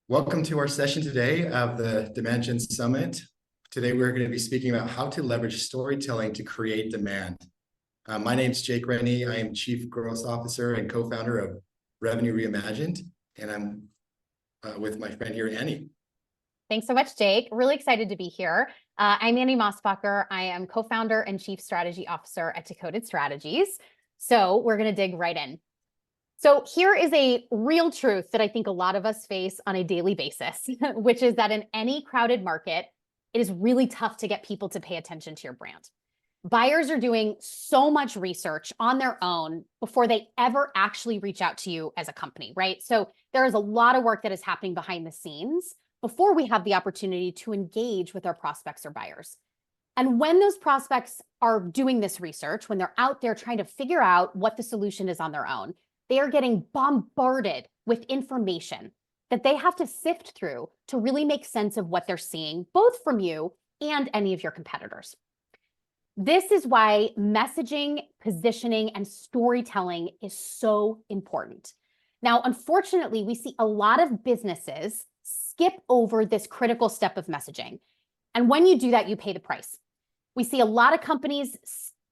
Welcome to our session today of the Demand Gen Summit. Today, we're going to be speaking about how to leverage storytelling to create demand. My name is Jake Rennie. I am Chief Growth Officer and co-founder of Revenue Reimagined, and I'm with my friend here, Annie. Thanks so much, Jake. Really excited to be here. I'm Annie Mosbacher. I am co-founder and Chief Strategy Officer at Decoded Strategies. So we're going to dig right in. So here is a real truth that I think a lot of us face on a daily basis, which is that in any crowded market, it is really tough to get people to pay attention to your brand. Buyers are doing so much research on their own before they ever actually reach out to you as a company, right? So there is a lot of work that is happening behind the scenes before we have the opportunity to engage with our prospects or buyers. And when those prospects are doing this research, when they're out there trying to figure out what the solution is on their own, they are getting bombarded with information that they have to sift through to really make sense of what they're seeing, both from you and any of your competitors. This is why messaging, positioning, and storytelling is so important. Now, unfortunately, we see a lot of businesses skip over this critical step of messaging. And when you do that, you pay the price. We see a lot of companies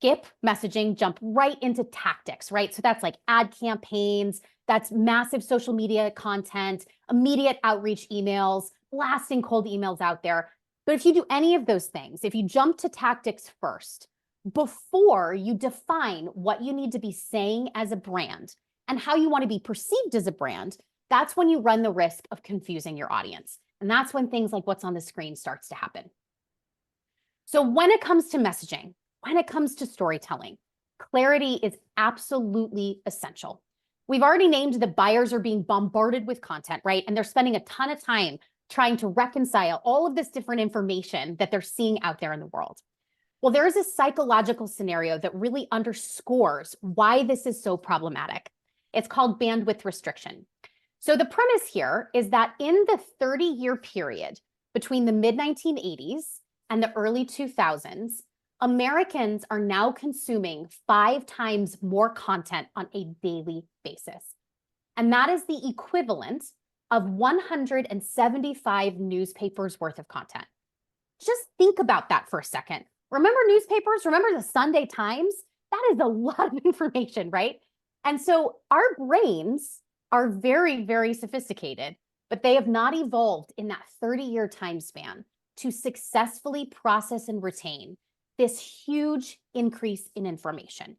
skip messaging, jump right into tactics, right? So that's like ad campaigns, that's massive social media content, immediate outreach emails, blasting cold emails out there. But if you do any of those things, if you jump to tactics first, before you define what you need to be saying as a brand and how you want to be perceived as a brand, that's when you run the risk of confusing your audience. And that's when things like what's on the screen starts to happen. So when it comes to messaging, when it comes to storytelling, clarity is absolutely essential. We've already named that buyers are being bombarded with content, right? And they're spending a ton of time trying to reconcile all of this different information that they're seeing out there in the world. Well, there is a psychological scenario that really underscores why this is so problematic. It's called bandwidth restriction. So the premise here is that in the 30-year period between the mid-1980s and the early 2000s, Americans are now consuming 5 times more content on a daily basis. And that is the equivalent of 175 newspapers worth of content. Just think about that for a second. Remember newspapers? Remember the Sunday Times? That is a lot of information, right? And so our brains are very, very sophisticated, but they have not evolved in that 30-year time span to successfully process and retain this huge increase in information.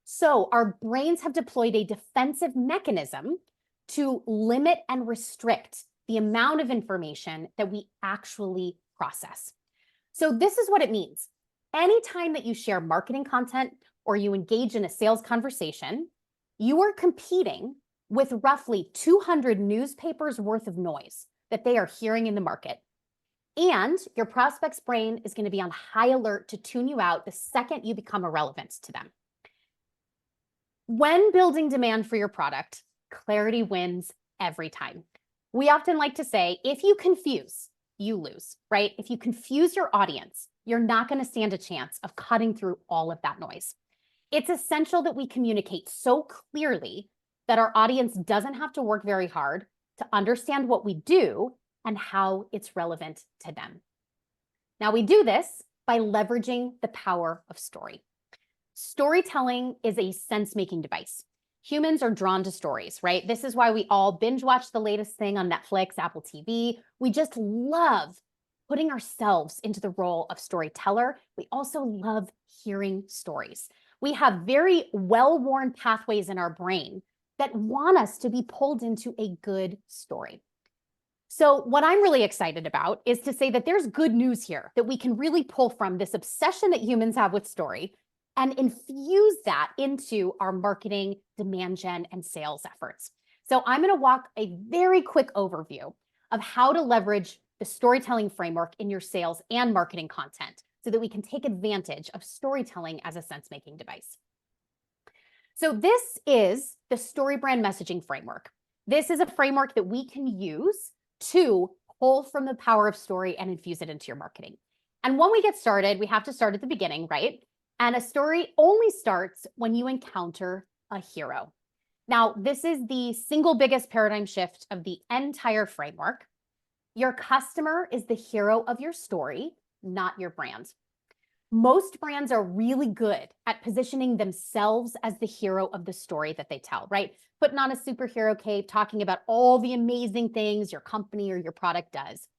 So our brains have deployed a defensive mechanism to limit and restrict the amount of information that we actually process. So this is what it means. Anytime that you share marketing content or you engage in a sales conversation, you are competing with roughly 200 newspapers worth of noise that they are hearing in the market. And your prospect's brain is going to be on high alert to tune you out the second you become irrelevant to them. When building demand for your product, clarity wins every time. We often like to say, if you confuse, you lose, right? If you confuse your audience, you're not going to stand a chance of cutting through all of that noise. It's essential that we communicate so clearly that our audience doesn't have to work very hard to understand what we do and how it's relevant to them. Now, we do this by leveraging the power of story. Storytelling is a sense-making device. Humans are drawn to stories, right? This is why we all binge watch the latest thing on Netflix, Apple TV. We just love putting ourselves into the role of storyteller. We also love hearing stories. We have very well-worn pathways in our brain that want us to be pulled into a good story. So what I'm really excited about is to say that there's good news here that we can really pull from this obsession that humans have with story and infuse that into our marketing, demand gen, and sales efforts. So I'm going to walk a very quick overview of how to leverage the storytelling framework in your sales and marketing content so that we can take advantage of storytelling as a sense-making device. So this is the story brand messaging framework. This is a framework that we can use to pull from the power of story and infuse it into your marketing. And when we get started, we have to start at the beginning, right? And a story only starts when you encounter a hero. Now, this is the single biggest paradigm shift of the entire framework. Your customer is the hero of your story, not your brand. Most brands are really good at positioning themselves as the hero of the story that they tell, right? Putting on a superhero cape, talking about all the amazing things your company or your product does.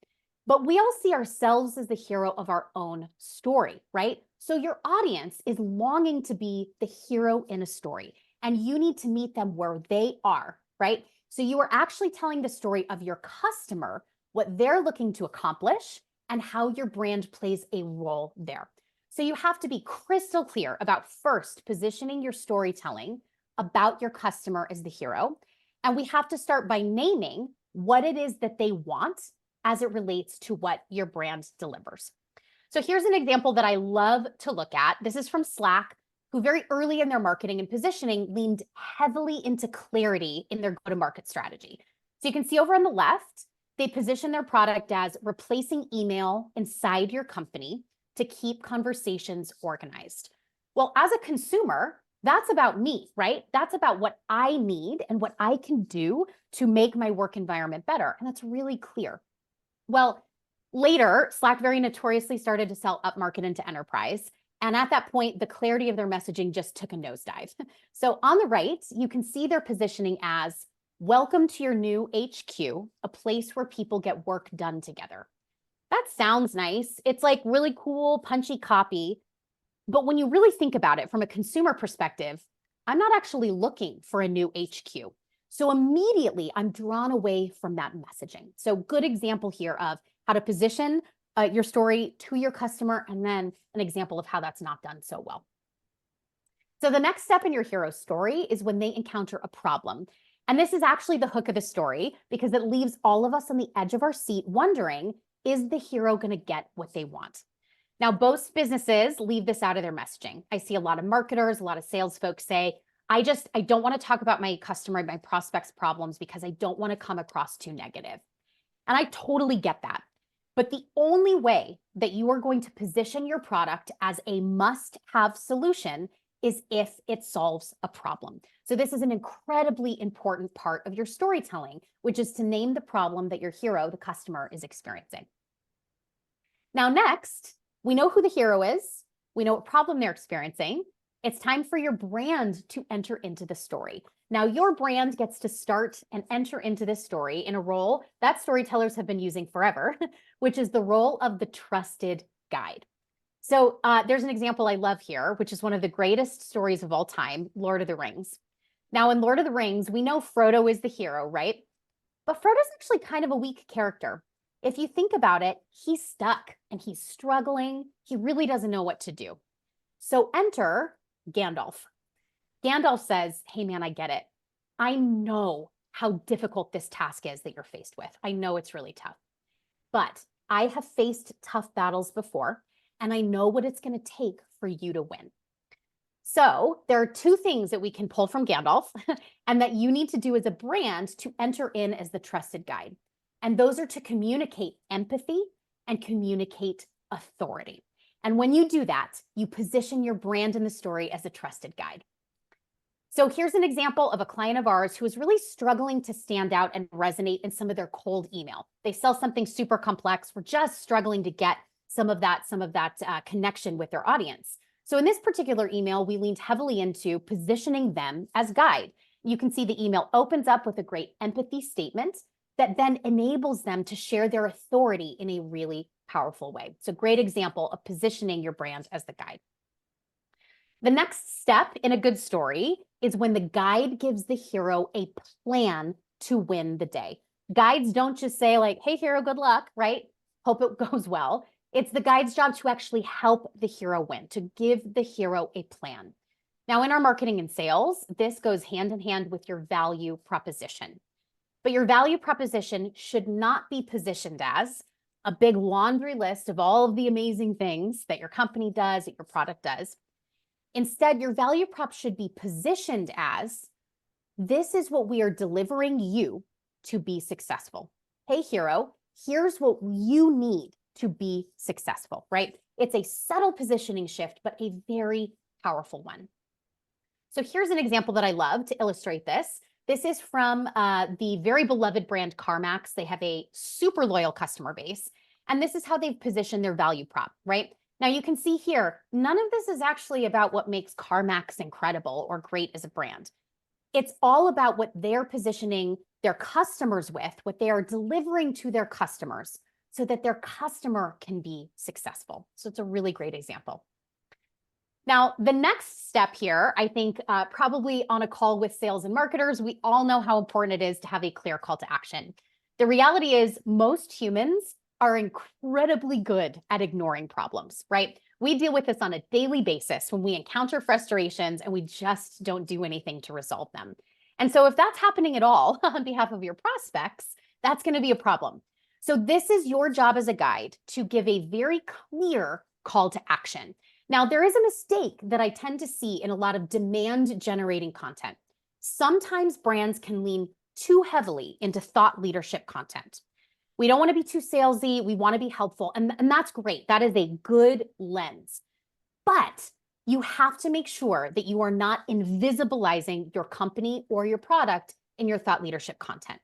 But we all see ourselves as the hero of our own story, right? So your audience is longing to be the hero in a story, and you need to meet them where they are, right? So you are actually telling the story of your customer, what they're looking to accomplish, and how your brand plays a role there. So you have to be crystal clear about first positioning your storytelling about your customer as the hero. And we have to start by naming what it is that they want as it relates to what your brand delivers. So here's an example that I love to look at. This is from Slack, who very early in their marketing and positioning leaned heavily into clarity in their go-to-market strategy. So you can see over on the left, they position their product as replacing email inside your company to keep conversations organized. Well, as a consumer, that's about me, right? That's about what I need and what I can do to make my work environment better. And that's really clear. Well, later, Slack very notoriously started to sell upmarket into enterprise. And at that point, the clarity of their messaging just took a nosedive. So on the right, you can see their positioning as welcome to your new HQ, a place where people get work done together. That sounds nice. It's like really cool, punchy copy. But when you really think about it from a consumer perspective, I'm not actually looking for a new HQ. So immediately I'm drawn away from that messaging. So good example here of how to position your story to your customer, and then an example of how that's not done so well. So the next step in your hero story is when they encounter a problem. And this is actually the hook of the story because it leaves all of us on the edge of our seat wondering, is the hero going to get what they want? Now, most businesses leave this out of their messaging. I see a lot of marketers, a lot of sales folks say, I don't want to talk about my customer, my prospects' problems because I don't want to come across too negative. And I totally get that. But the only way that you are going to position your product as a must-have solution is if it solves a problem. So this is an incredibly important part of your storytelling, which is to name the problem that your hero, the customer, is experiencing. Now, next, we know who the hero is. We know what problem they're experiencing. It's time for your brand to enter into the story. Now, your brand gets to start and enter into this story in a role that storytellers have been using forever, which is the role of the trusted guide. So there's an example I love here, which is one of the greatest stories of all time, Lord of the Rings. Now, in Lord of the Rings, we know Frodo is the hero, right? But Frodo's actually kind of a weak character. If you think about it, he's stuck and he's struggling. He really doesn't know what to do. So enter Gandalf. Gandalf says, hey man, I get it. I know how difficult this task is that you're faced with. I know it's really tough, but I have faced tough battles before, and I know what it's going to take for you to win. So there are two things that we can pull from Gandalf and that you need to do as a brand to enter in as the trusted guide. And those are to communicate empathy and communicate authority. And when you do that, you position your brand in the story as a trusted guide. So here's an example of a client of ours who is really struggling to stand out and resonate in some of their cold email. They sell something super complex. We're just struggling to get some of that connection with their audience. So in this particular email, we leaned heavily into positioning them as guide. You can see the email opens up with a great empathy statement that then enables them to share their authority in a really powerful way. It's a great example of positioning your brand as the guide. The next step in a good story is when the guide gives the hero a plan to win the day. Guides don't just say like, hey, hero, good luck, right? Hope it goes well. It's the guide's job to actually help the hero win, to give the hero a plan. Now, in our marketing and sales, this goes hand in hand with your value proposition. But your value proposition should not be positioned as a big laundry list of all of the amazing things that your company does, that your product does. Instead, your value prop should be positioned as, this is what we are delivering you to be successful. Hey, hero, here's what you need to be successful, right? It's a subtle positioning shift, but a very powerful one. So here's an example that I love to illustrate this. This is from the very beloved brand CarMax. They have a super loyal customer base, and this is how they've positioned their value prop, right? Now you can see here, none of this is actually about what makes CarMax incredible or great as a brand. It's all about what they're positioning their customers with, what they are delivering to their customers so that their customer can be successful. So it's a really great example. Now, the next step here, I think probably on a call with sales and marketers, we all know how important it is to have a clear call to action. The reality is most humans are incredibly good at ignoring problems, right? We deal with this on a daily basis when we encounter frustrations and we just don't do anything to resolve them. And so if that's happening at all on behalf of your prospects, that's going to be a problem. So this is your job as a guide to give a very clear call to action. Now, there is a mistake that I tend to see in a lot of demand generating content. Sometimes brands can lean too heavily into thought leadership content. We don't want to be too salesy. We want to be helpful. And that's great. That is a good lens. But you have to make sure that you are not invisibilizing your company or your product in your thought leadership content.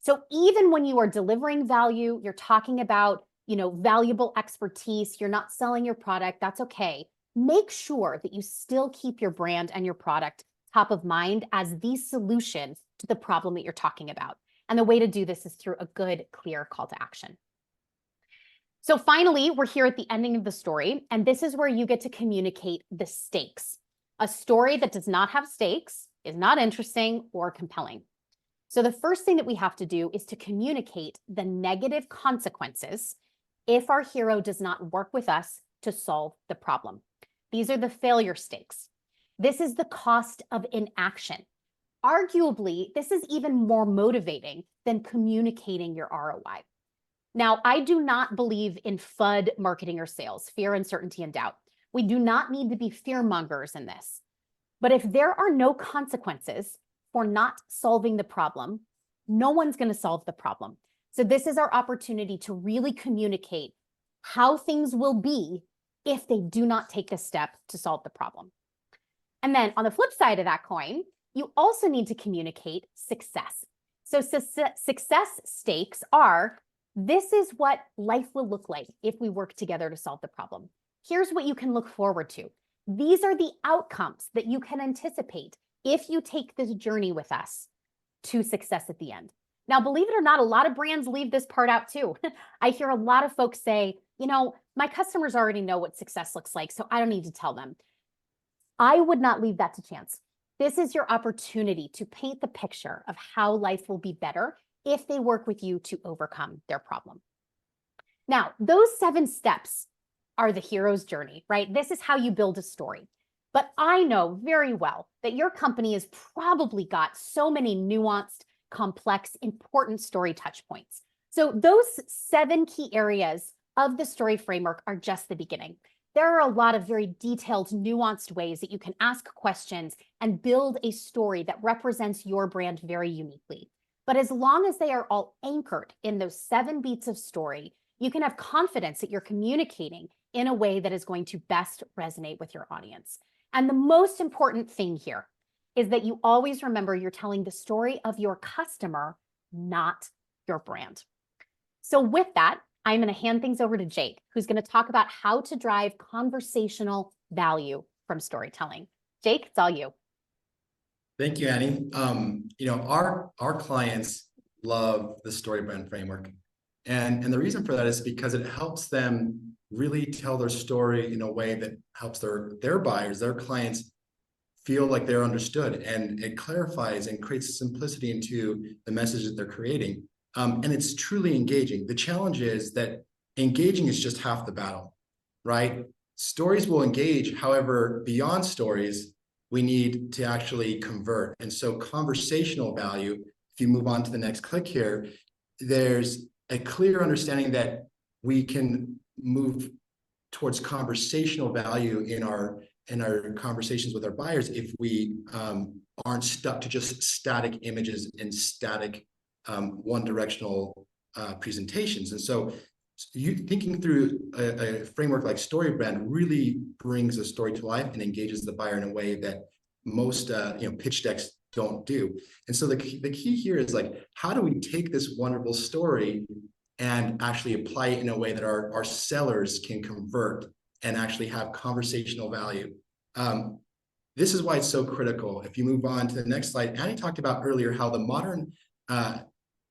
So even when you are delivering value, you're talking about, valuable expertise, you're not selling your product, that's okay. Make sure that you still keep your brand and your product top of mind as the solution to the problem that you're talking about. And the way to do this is through a good, clear call to action. So finally, we're here at the ending of the story, and this is where you get to communicate the stakes. A story that does not have stakes is not interesting or compelling. So the first thing that we have to do is to communicate the negative consequences if our hero does not work with us to solve the problem. These are the failure stakes. This is the cost of inaction. Arguably, this is even more motivating than communicating your ROI. Now, I do not believe in FUD marketing or sales, fear, uncertainty, and doubt. We do not need to be fear mongers in this. But if there are no consequences for not solving the problem, no one's going to solve the problem. So this is our opportunity to really communicate how things will be if they do not take the step to solve the problem. And then on the flip side of that coin, you also need to communicate success. So success stakes are, this is what life will look like if we work together to solve the problem. Here's what you can look forward to. These are the outcomes that you can anticipate if you take this journey with us to success at the end. Now, believe it or not, a lot of brands leave this part out too. I hear a lot of folks say, my customers already know what success looks like, so I don't need to tell them. I would not leave that to chance. This is your opportunity to paint the picture of how life will be better if they work with you to overcome their problem. Now, those 7 steps are the hero's journey, right? This is how you build a story. But I know very well that your company has probably got so many nuanced, complex, important story touch points. So those 7 key areas of the story framework are just the beginning. There are a lot of very detailed, nuanced ways that you can ask questions and build a story that represents your brand very uniquely. But as long as they are all anchored in those 7 beats of story, you can have confidence that you're communicating in a way that is going to best resonate with your audience. And the most important thing here is that you always remember you're telling the story of your customer, not your brand. So with that, I'm going to hand things over to Jake, who's going to talk about how to drive conversational value from storytelling. Jake, it's all you. Thank you, Annie. Our clients love the story brand framework. And the reason for that is because it helps them really tell their story in a way that helps their buyers, their clients feel like they're understood, and it clarifies and creates simplicity into the message that they're creating. And it's truly engaging. The challenge is that engaging is just half the battle, right? Stories will engage. However, beyond stories, we need to actually convert. And so conversational value, if you move on to the next click here, there's a clear understanding that we can move towards conversational value in our conversations with our buyers if we aren't stuck to just static images and static one-directional presentations. And so you thinking through a framework like StoryBrand really brings a story to life and engages the buyer in a way that most pitch decks don't do. And so the key here is like, how do we take this wonderful story and actually apply it in a way that our sellers can convert and actually have conversational value? This is why it's so critical. If you move on to the next slide, Annie talked about earlier how the modern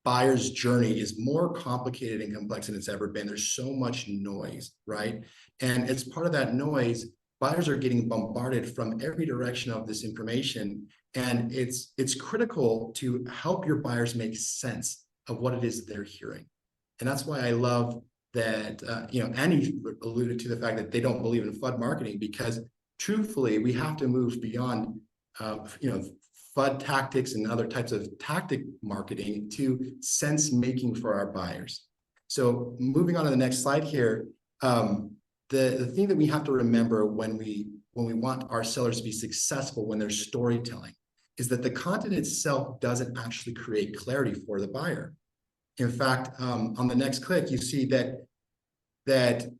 buyer's journey is more complicated and complex than it's ever been. There's so much noise, right? And as part of that noise, buyers are getting bombarded from every direction of this information. And it's critical to help your buyers make sense of what it is they're hearing. And that's why I love that, Annie alluded to the fact that they don't believe in flood marketing, because truthfully, we have to move beyond, FUD tactics and other types of tactic marketing to sense making for our buyers. So moving on to the next slide here, the thing that we have to remember when we want our sellers to be successful when they're storytelling is that the content itself doesn't actually create clarity for the buyer. In fact, on the next click, you see that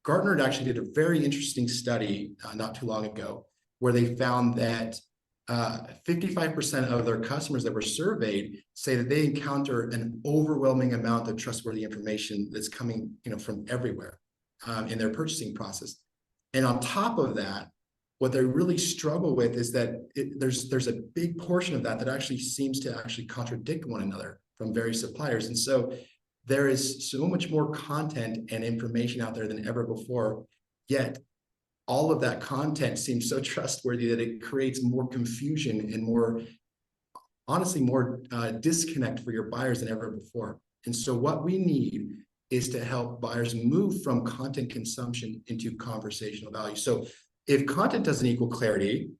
Gartner actually did a very interesting study not too long ago, where they found that 55% of their customers that were surveyed say that they encounter an overwhelming amount of trustworthy information that's coming, from everywhere in their purchasing process. And on top of that, what they really struggle with is that there's a big portion of that actually seems to actually contradict one another from various suppliers. And so there is so much more content and information out there than ever before, yet all of that content seems so trustworthy that it creates more confusion and more disconnect for your buyers than ever before. And so what we need is to help buyers move from content consumption into conversational value. So if content doesn't equal clarity,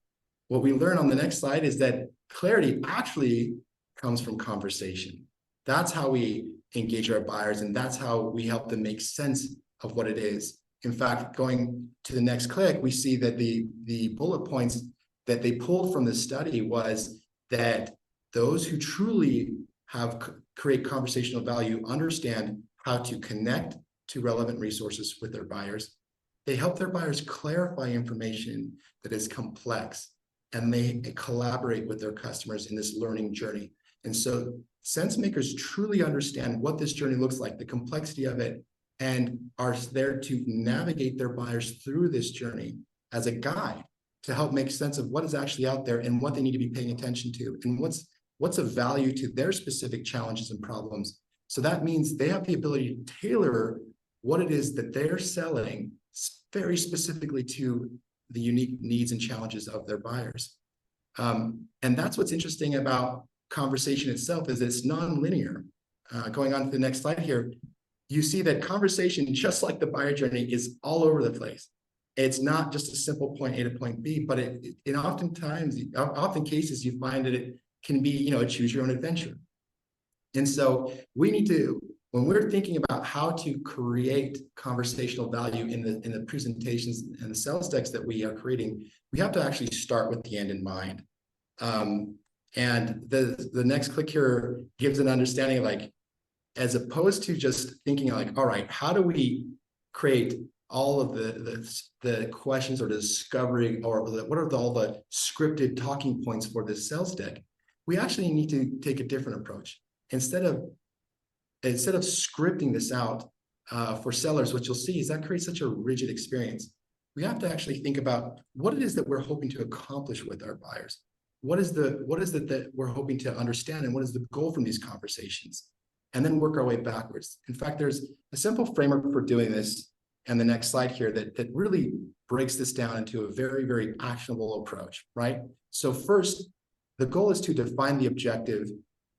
what we learn on the next slide is that clarity actually comes from conversation. That's how we engage our buyers, and that's how we help them make sense of what it is. In fact, going to the next click, we see that the bullet points that they pulled from this study was that those who truly create conversational value understand how to connect to relevant resources with their buyers. They help their buyers clarify information that is complex, and they collaborate with their customers in this learning journey. And so sense makers truly understand what this journey looks like, the complexity of it, and are there to navigate their buyers through this journey as a guide to help make sense of what is actually out there and what they need to be paying attention to, and what's of value to their specific challenges and problems. So that means they have the ability to tailor what it is that they're selling very specifically to the unique needs and challenges of their buyers. And that's what's interesting about conversation itself, is it's non-linear. Going on to the next slide here, you see that conversation, just like the buyer journey, is all over the place. It's not just a simple point A to point B, but in often cases, you find that it can be, a choose your own adventure. And so we need to, when we're thinking about how to create conversational value in the presentations and the sales decks that we are creating, we have to actually start with the end in mind. And the next click here gives an understanding, like, as opposed to just thinking like, all right, how do we create all of the questions or discovery, or what are all the scripted talking points for this sales deck? We actually need to take a different approach. Instead of scripting this out for sellers, what you'll see is that creates such a rigid experience. We have to actually think about what it is that we're hoping to accomplish with our buyers. What is it that we're hoping to understand, and what is the goal from these conversations? And then work our way backwards. In fact, there's a simple framework for doing this, and the next slide here that really breaks this down into a very, very actionable approach, right? So first, the goal is to define the objective,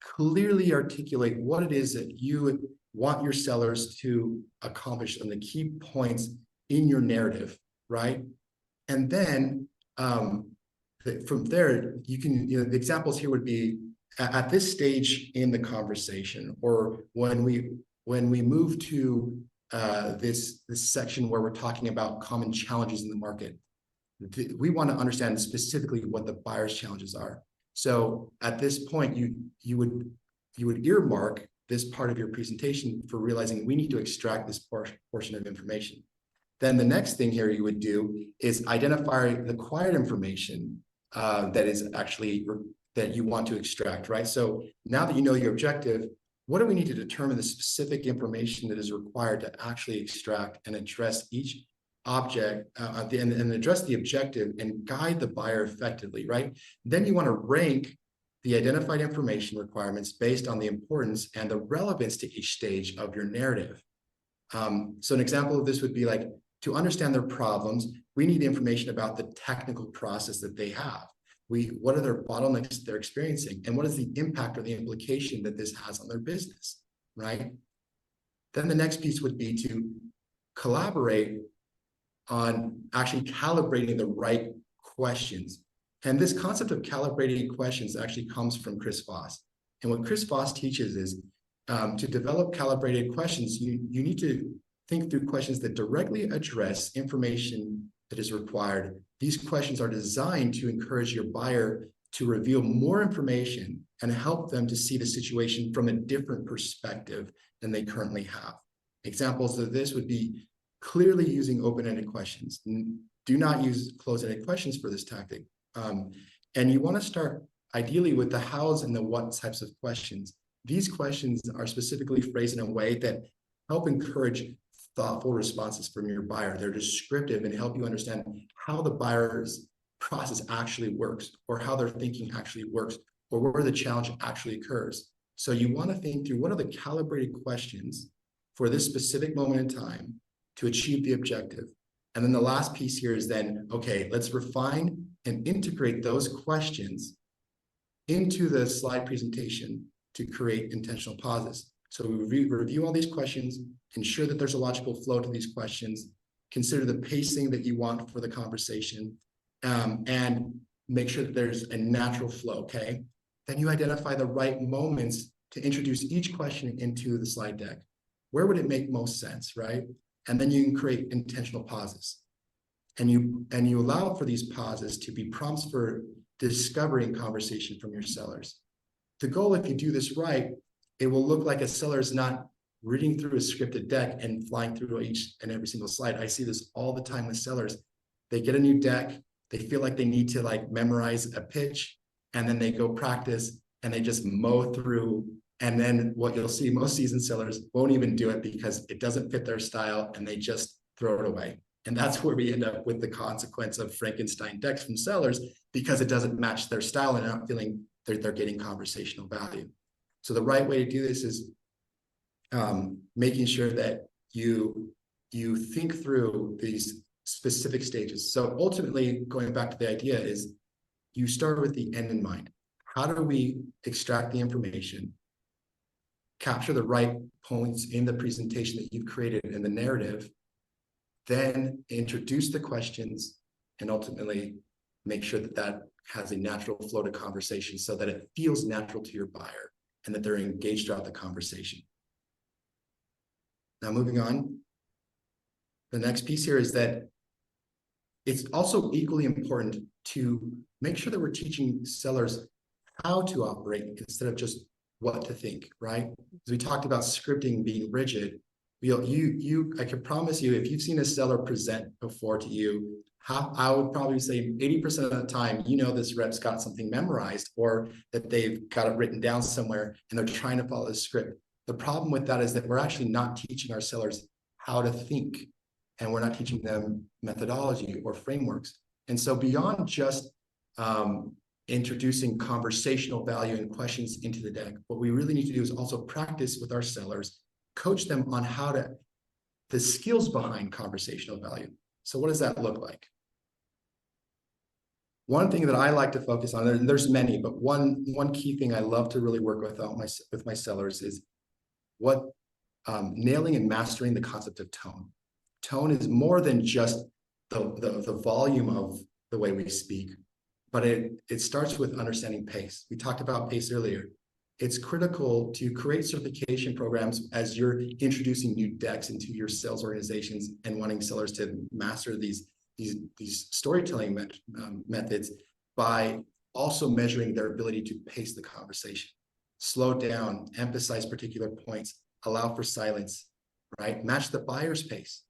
clearly articulate what it is that you want your sellers to accomplish and the key points in your narrative, right? And then from there, you can, the examples here would be at this stage in the conversation, or when we move to this section where we're talking about common challenges in the market, we want to understand specifically what the buyer's challenges are. So at this point, you would earmark this part of your presentation for realizing we need to extract this portion of information. Then the next thing here you would do is identify the required information that is actually that you want to extract, right? So now that you know your objective, what do we need to determine the specific information that is required to actually extract and address each object and address the objective and guide the buyer effectively, right? Then you want to rank the identified information requirements based on the importance and the relevance to each stage of your narrative. So an example of this would be like, to understand their problems, we need information about the technical process that they have. What are their bottlenecks they're experiencing, and what is the impact or the implication that this has on their business, right? Then the next piece would be to collaborate on actually calibrating the right questions. And this concept of calibrating questions actually comes from Chris Voss. And what Chris Voss teaches is to develop calibrated questions, you need to think through questions that directly address information that is required. These questions are designed to encourage your buyer to reveal more information and help them to see the situation from a different perspective than they currently have. Examples of this would be clearly using open-ended questions. Do not use closed-ended questions for this tactic. And you want to start ideally with the hows and the what types of questions. These questions are specifically phrased in a way that help encourage thoughtful responses from your buyer. They're descriptive and help you understand how the buyer's process actually works, or how their thinking actually works, or where the challenge actually occurs. So you want to think through what are the calibrated questions for this specific moment in time to achieve the objective. And then the last piece here is then, okay, let's refine and integrate those questions into the slide presentation to create intentional pauses. So we review all these questions, ensure that there's a logical flow to these questions, consider the pacing that you want for the conversation, and make sure that there's a natural flow, okay? Then you identify the right moments to introduce each question into the slide deck. Where would it make most sense, right? And then you can create intentional pauses. And you allow for these pauses to be prompts for discovering conversation from your sellers. The goal, if you do this right, it will look like a seller is not reading through a scripted deck and flying through each and every single slide. I see this all the time with sellers. They get a new deck, they feel like they need to like memorize a pitch, and then they go practice and they just mow through. And then what you'll see, most seasoned sellers won't even do it because it doesn't fit their style and they just throw it away. And that's where we end up with the consequence of Frankenstein decks from sellers, because it doesn't match their style and not feeling they're getting conversational value. So the right way to do this is making sure that you think through these specific stages. So ultimately, going back to the idea is you start with the end in mind. How do we extract the information, capture the right points in the presentation that you've created in the narrative, then introduce the questions, and ultimately make sure that that has a natural flow to conversation so that it feels natural to your buyer and that they're engaged throughout the conversation. Now, moving on, the next piece here is that it's also equally important to make sure that we're teaching sellers how to operate instead of just what to think, right? As we talked about scripting being rigid, I can promise you, if you've seen a seller present before to you, I would probably say 80% of the time, you know, this rep's got something memorized or that they've got it written down somewhere and they're trying to follow the script. The problem with that is that we're actually not teaching our sellers how to think, and we're not teaching them methodology or frameworks. And so beyond just introducing conversational value and questions into the deck, what we really need to do is also practice with our sellers, coach them on the skills behind conversational value. So what does that look like? One thing that I like to focus on, and there's many, but one key thing I love to really work with my sellers is nailing and mastering the concept of tone. Tone is more than just the volume of the way we speak, but it starts with understanding pace. We talked about pace earlier. It's critical to create certification programs as you're introducing new decks into your sales organizations and wanting sellers to master these storytelling methods by also measuring their ability to pace the conversation. Slow down, emphasize particular points, allow for silence, right? Match the buyer's pace.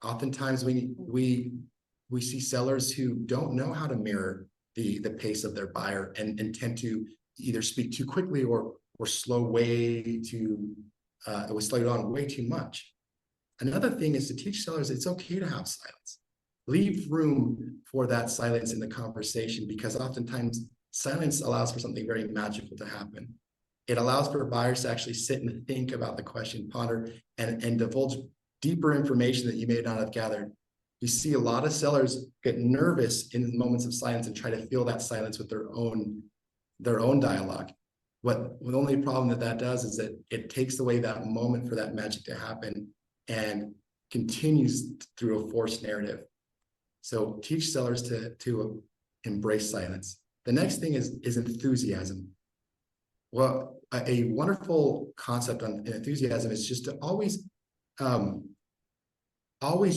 Oftentimes we see sellers who don't know how to mirror the pace of their buyer and tend to either speak too quickly or slow way too, it was slowed down way too much. Another thing is to teach sellers it's okay to have silence. Leave room for that silence in the conversation, because oftentimes silence allows for something very magical to happen. It allows for buyers to actually sit and think about the question, ponder, and divulge deeper information that you may not have gathered. You see a lot of sellers get nervous in moments of silence and try to fill that silence with their own dialogue. The only problem that does is that it takes away that moment for that magic to happen and continues through a forced narrative. So teach sellers to embrace silence. The next thing is enthusiasm. Well, a wonderful concept on enthusiasm is just to always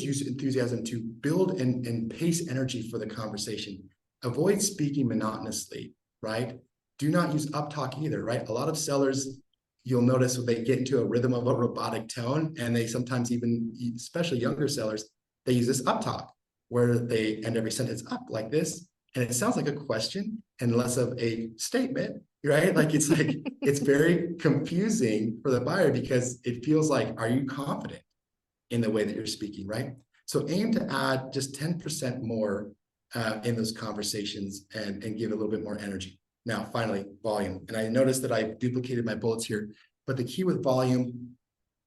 use enthusiasm to build and pace energy for the conversation. Avoid speaking monotonously, right? Do not use uptalk either, right? A lot of sellers, you'll notice they get into a rhythm of a robotic tone, and they sometimes even, especially younger sellers, they use this uptalk where they end every sentence up like this. And it sounds like a question and less of a statement, right? Like it's very confusing for the buyer because it feels like, are you confident in the way that you're speaking, right? So aim to add just 10% more in those conversations and give a little bit more energy. Now, finally, volume. And I noticed that I duplicated my bullets here, but the key with volume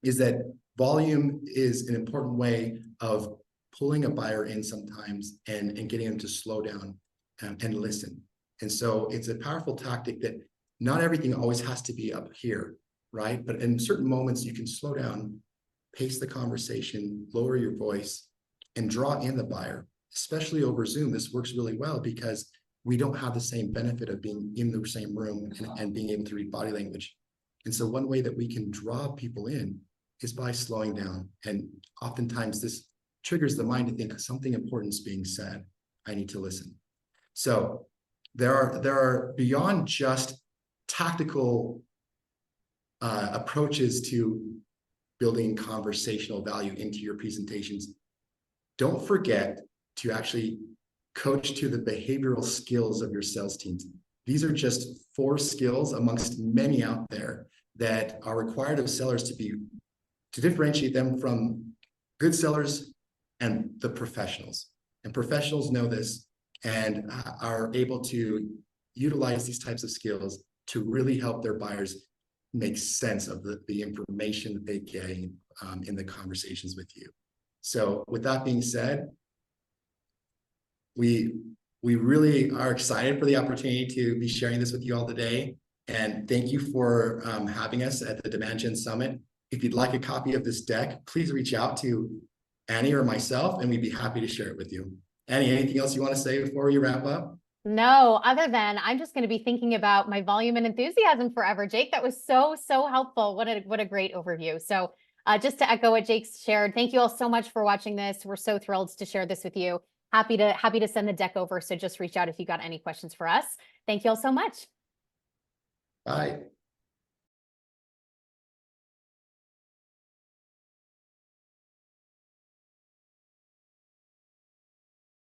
is that volume is an important way of pulling a buyer in sometimes and getting them to slow down and listen. And so it's a powerful tactic that not everything always has to be up here, right? But in certain moments, you can slow down, pace the conversation, lower your voice, and draw in the buyer. Especially over Zoom, this works really well because we don't have the same benefit of being in the same room and being able to read body language. And so one way that we can draw people in is by slowing down. And oftentimes this triggers the mind to think something important is being said. I need to listen. So there are beyond just tactical approaches to building conversational value into your presentations. Don't forget to actually coach to the behavioral skills of your sales teams. These are just 4 skills amongst many out there that are required of sellers to differentiate them from good sellers and the professionals. And professionals know this and are able to utilize these types of skills to really help their buyers make sense of the information that they gain in the conversations with you. So with that being said, we really are excited for the opportunity to be sharing this with you all today. And thank you for having us at the Demand Gen Summit. If you'd like a copy of this deck, please reach out to Annie or myself, and we'd be happy to share it with you. Annie, anything else you want to say before we wrap up? No, other than I'm just going to be thinking about my volume and enthusiasm forever. Jake, that was so helpful. What a great overview. So just to echo what Jake's shared, thank you all so much for watching this. We're so thrilled to share this with you. Happy to send the deck over. So just reach out if you got any questions for us. Thank you all so much. Bye.